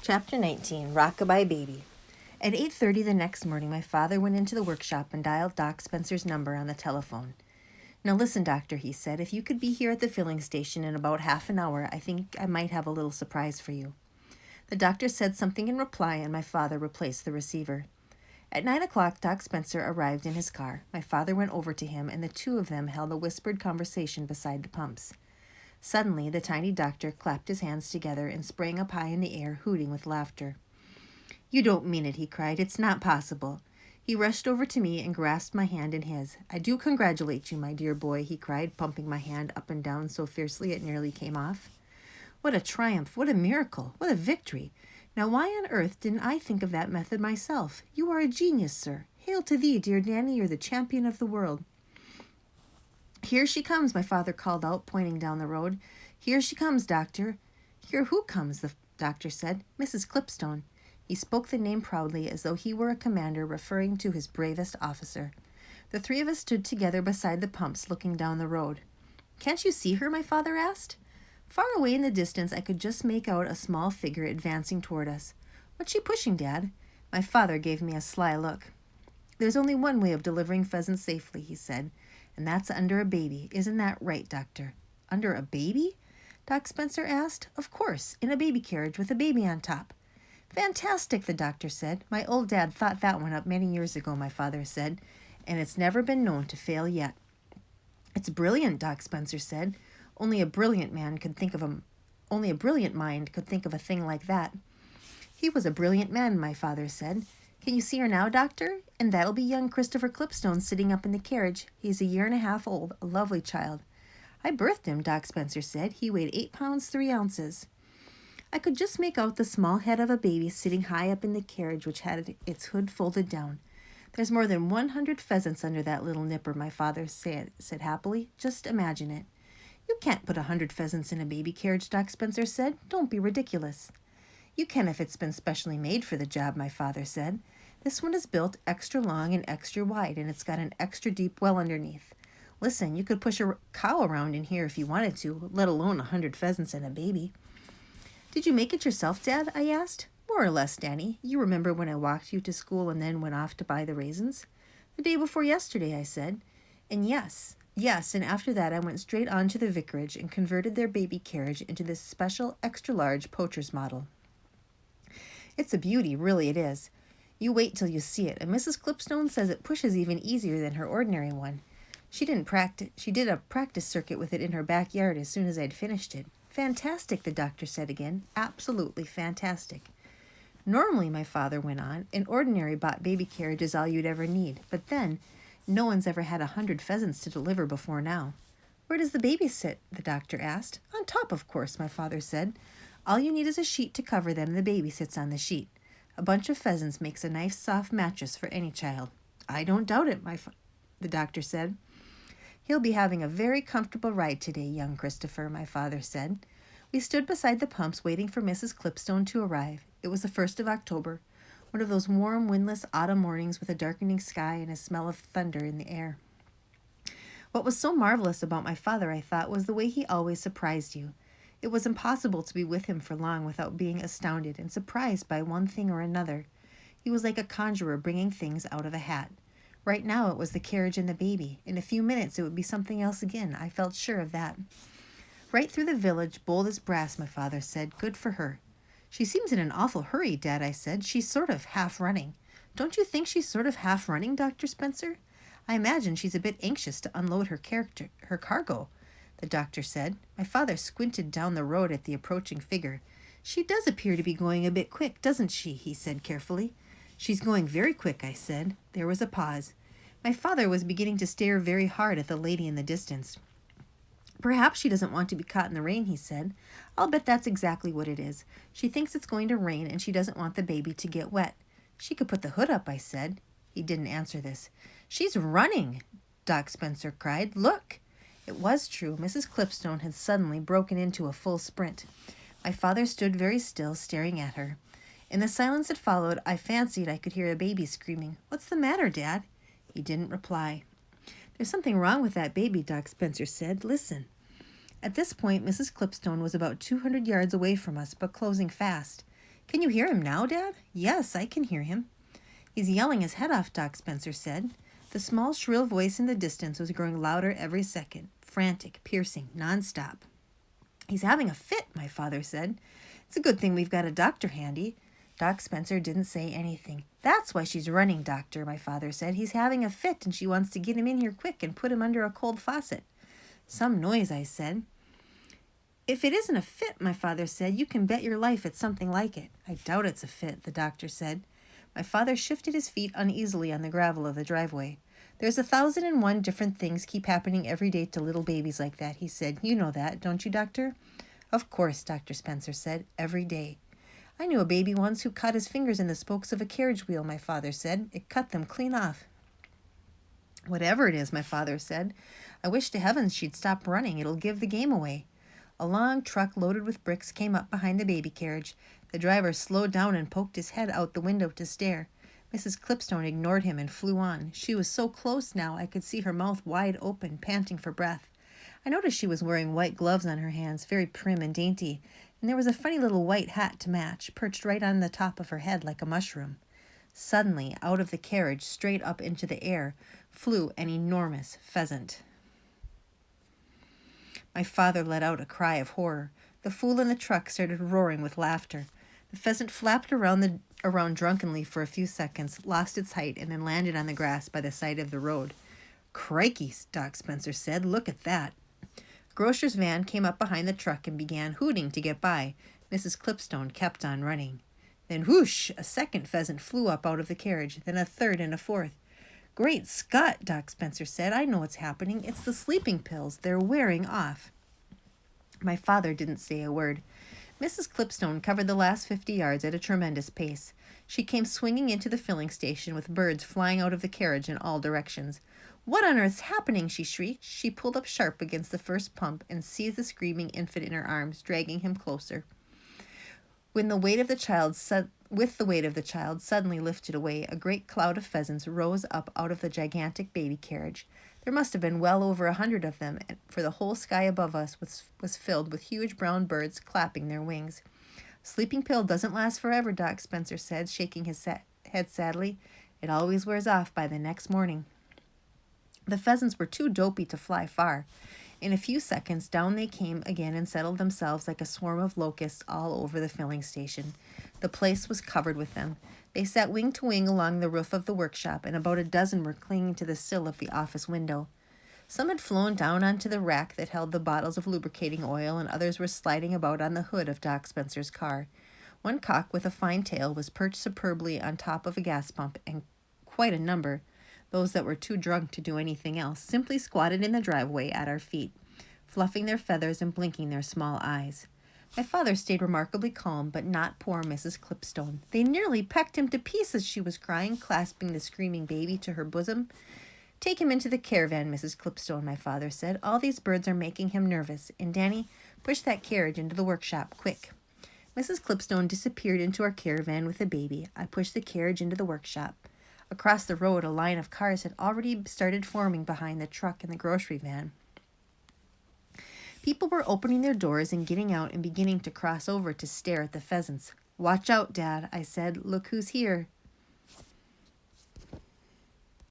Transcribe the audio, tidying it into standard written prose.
Chapter 19, Rockabye Baby. At 8:30 the next morning, my father went into the workshop and dialed Doc Spencer's number on the telephone. "Now listen, Doctor," he said, "if you could be here at the filling station in about half an hour, I think I might have a little surprise for you." The doctor said something in reply, and my father replaced the receiver. At 9 o'clock, Doc Spencer arrived in his car. My father went over to him, and the two of them held a whispered conversation beside the pumps. Suddenly, the tiny doctor clapped his hands together and sprang up high in the air, hooting with laughter. "You don't mean it," he cried. "It's not possible." He rushed over to me and grasped my hand in his. "I do congratulate you, my dear boy," he cried, pumping my hand up and down so fiercely it nearly came off. "What a triumph, what a miracle, what a victory! Now why on earth didn't I think of that method myself? You are a genius, sir. Hail to thee, dear Danny, you're the champion of the world." "Here she comes," my father called out, pointing down the road. "Here she comes, Doctor." "Here who comes?" the doctor said. "Mrs. Clipstone." He spoke the name proudly, as though he were a commander referring to his bravest officer. The three of us stood together beside the pumps, looking down the road. "Can't you see her?" my father asked. Far away in the distance, I could just make out a small figure advancing toward us. "What's she pushing, Dad?" My father gave me a sly look. "There's only one way of delivering pheasants safely," he said, "and that's under a baby. Isn't that right, Doctor?" "Under a baby?" Doc Spencer asked. "Of course, in a baby carriage with a baby on top." "Fantastic," the doctor said. "My old dad thought that one up many years ago," my father said, "and it's never been known to fail yet." "It's brilliant," Doc Spencer said. Only a brilliant mind could think of a thing like that." "He was a brilliant man," my father said. "Can you see her now, Doctor? And that'll be young Christopher Clipstone sitting up in the carriage. He's a year and a half old, a lovely child." "I birthed him," Doc Spencer said. "He weighed 8 pounds 3 ounces. I could just make out the small head of a baby sitting high up in the carriage, which had its hood folded down. "There's more than 100 pheasants under that little nipper," my father said happily. "Just imagine it." "You can't put 100 pheasants in a baby carriage," Doc Spencer said. "Don't be ridiculous." "You can if it's been specially made for the job," my father said. "This one is built extra long and extra wide, and it's got an extra deep well underneath. Listen, you could push a cow around in here if you wanted to, let alone 100 pheasants and a baby." "Did you make it yourself, Dad?" I asked. "More or less, Danny. You remember when I walked you to school and then went off to buy the raisins?" "The day before yesterday," I said. "And yes, and after that I went straight on to the vicarage and converted their baby carriage into this special extra-large poacher's model. It's a beauty, really it is. You wait till you see it, and Mrs. Clipstone says it pushes even easier than her ordinary one. She did a practice circuit with it in her backyard as soon as I'd finished it." "Fantastic," the doctor said again. "Absolutely fantastic." "Normally," my father went on, "an ordinary bought baby carriage is all you'd ever need. But then, no one's ever had 100 pheasants to deliver before now." "Where does the baby sit?" the doctor asked. "On top, of course," my father said. "All you need is a sheet to cover them, and the baby sits on the sheet. A bunch of pheasants makes a nice soft mattress for any child." "I don't doubt it," the doctor said. "He'll be having a very comfortable ride today, young Christopher," my father said. We stood beside the pumps waiting for Mrs. Clipstone to arrive. It was the 1st of October, one of those warm, windless autumn mornings with a darkening sky and a smell of thunder in the air. What was so marvelous about my father, I thought, was the way he always surprised you. It was impossible to be with him for long without being astounded and surprised by one thing or another. He was like a conjurer bringing things out of a hat. Right now it was the carriage and the baby. In a few minutes it would be something else again. I felt sure of that. "Right through the village, bold as brass," my father said. "Good for her." "She seems in an awful hurry, Dad," I said. "She's sort of half running." "Don't you think she's sort of half running, Dr. Spencer?" "I imagine she's a bit anxious to unload her cargo," the doctor said. My father squinted down the road at the approaching figure. "She does appear to be going a bit quick, doesn't she?" he said carefully. "She's going very quick," I said. There was a pause. My father was beginning to stare very hard at the lady in the distance. "Perhaps she doesn't want to be caught in the rain," he said. "I'll bet that's exactly what it is. She thinks it's going to rain and she doesn't want the baby to get wet." "She could put the hood up," I said. He didn't answer this. "She's running!" Doc Spencer cried. "Look!" It was true. Mrs. Clipstone had suddenly broken into a full sprint. My father stood very still, staring at her. In the silence that followed, I fancied I could hear a baby screaming, "What's the matter, Dad?" He didn't reply. "There's something wrong with that baby," Doc Spencer said. "Listen." At this point, Mrs. Clipstone was about 200 yards away from us, but closing fast. Can you hear him now, Dad? Yes, I can hear him. He's yelling his head off, Doc Spencer said. The small, shrill voice in the distance was growing louder every second, frantic, piercing, nonstop. He's having a fit, my father said. It's a good thing we've got a doctor handy. Doc Spencer didn't say anything. That's why she's running, Doctor, my father said. He's having a fit and she wants to get him in here quick and put him under a cold faucet. Some noise, I said. If it isn't a fit, my father said, you can bet your life it's something like it. I doubt it's a fit, the doctor said. My father shifted his feet uneasily on the gravel of the driveway. There's 1,001 different things keep happening every day to little babies like that, he said. You know that, don't you, Doctor? Of course, Dr. Spencer said, every day. I knew a baby once who caught his fingers in the spokes of a carriage wheel, my father said. It cut them clean off. Whatever it is, my father said, I wish to heavens she'd stop running. It'll give the game away. A long truck loaded with bricks came up behind the baby carriage. The driver slowed down and poked his head out the window to stare. Mrs. Clipstone ignored him and flew on. She was so close now I could see her mouth wide open, panting for breath. I noticed she was wearing white gloves on her hands, very prim and dainty, and there was a funny little white hat to match, perched right on the top of her head like a mushroom. Suddenly, out of the carriage, straight up into the air, flew an enormous pheasant. My father let out a cry of horror. The fool in the truck started roaring with laughter. The pheasant flapped around drunkenly for a few seconds, lost its height, and then landed on the grass by the side of the road. Crikey, Doc Spencer said, look at that. A grocer's van came up behind the truck and began hooting to get by. Mrs. Clipstone kept on running. Then whoosh, a second pheasant flew up out of the carriage, then a third and a fourth. Great Scott, Doc Spencer said, I know what's happening. It's the sleeping pills. They're wearing off. My father didn't say a word. Mrs. Clipstone covered the last 50 yards at a tremendous pace. She came swinging into the filling station with birds flying out of the carriage in all directions. What on earth's happening? She shrieked. She pulled up sharp against the first pump and seized the screaming infant in her arms, dragging him closer. With the weight of the child suddenly lifted away, a great cloud of pheasants rose up out of the gigantic baby carriage. There must have been well over 100 of them, for the whole sky above us was filled with huge brown birds clapping their wings. Sleeping pill doesn't last forever, Doc Spencer said, shaking his head sadly. It always wears off by the next morning. The pheasants were too dopey to fly far. In a few seconds, down they came again and settled themselves like a swarm of locusts all over the filling station. The place was covered with them. They sat wing to wing along the roof of the workshop, and about a dozen were clinging to the sill of the office window. Some had flown down onto the rack that held the bottles of lubricating oil, and others were sliding about on the hood of Doc Spencer's car. One cock with a fine tail was perched superbly on top of a gas pump, and quite a number, those that were too drunk to do anything else, simply squatted in the driveway at our feet, fluffing their feathers and blinking their small eyes. My father stayed remarkably calm, but not poor Mrs. Clipstone. They nearly pecked him to pieces, she was crying, clasping the screaming baby to her bosom. Take him into the caravan, Mrs. Clipstone, my father said. All these birds are making him nervous. And Danny, push that carriage into the workshop, quick. Mrs. Clipstone disappeared into our caravan with the baby. I pushed the carriage into the workshop. Across the road, a line of cars had already started forming behind the truck and the grocery van. People were opening their doors and getting out and beginning to cross over to stare at the pheasants. Watch out, Dad, I said. Look who's here.